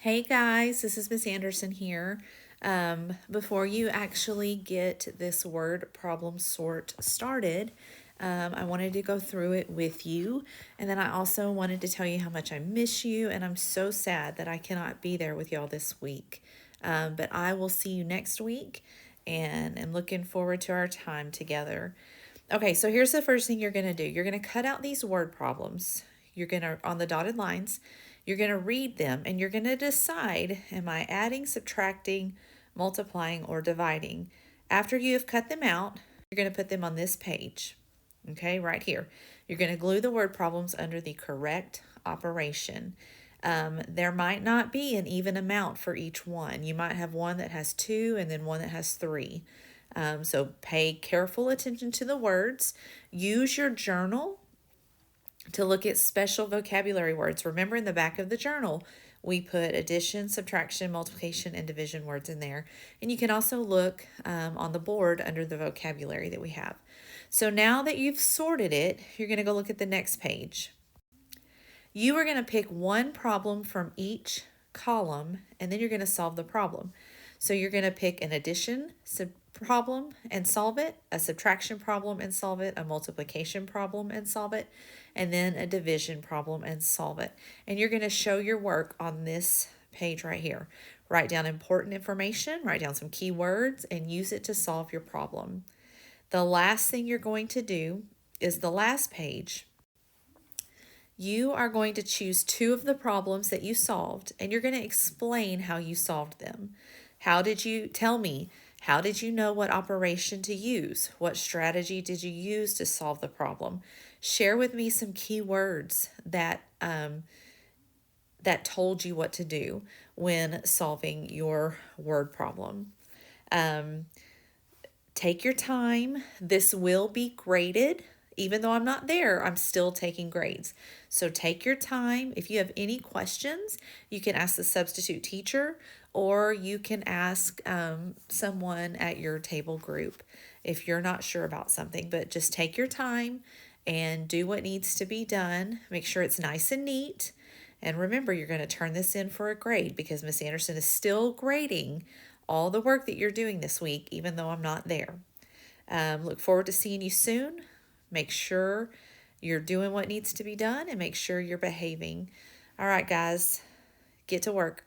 Hey guys, this is Miss Anderson here. Before you actually get this word problem sort started, I wanted to go through it with you. And then I also wanted to tell you how much I miss you. And I'm so sad that I cannot be there with y'all this week. But I will see you next week and am looking forward to our time together. Okay, so here's the first thing you're going to do. You're going to cut out these word problems. You're going to, on the dotted lines, you're going to read them and you're going to decide, am I adding, subtracting, multiplying, or dividing? After you have cut them out, you're going to put them on this page, okay, right here. You're going to glue the word problems under the correct operation. There might not be an even amount for each one. You might have one that has 2 and then one that has 3. So pay careful attention to the words. Use your journal to look at special vocabulary words. Remember, in the back of the journal, we put addition, subtraction, multiplication, and division words in there. And you can also look on the board under the vocabulary that we have. So now that you've sorted it, you're going to go look at the next page. You are going to pick one problem from each column, and then you're going to solve the problem. So you're going to pick an addition problem and solve it, a subtraction problem and solve it, a multiplication problem and solve it, and then a division problem and solve it. And you're going to show your work on this page right here. Write down important information, write down some keywords, and use it to solve your problem. The last thing you're going to do is the last page. You are going to choose 2 of the problems that you solved, and you're going to explain how you solved them. How did you know what operation to use? What strategy did you use to solve the problem? Share with me some key words that told you what to do when solving your word problem. Take your time. This will be graded. Even though I'm not there, I'm still taking grades. So take your time. If you have any questions, you can ask the substitute teacher, or you can ask someone at your table group if you're not sure about something. But just take your time and do what needs to be done. Make sure it's nice and neat. And remember, you're going to turn this in for a grade because Miss Anderson is still grading all the work that you're doing this week, even though I'm not there. Look forward to seeing you soon. Make sure you're doing what needs to be done and make sure you're behaving. All right, guys, get to work.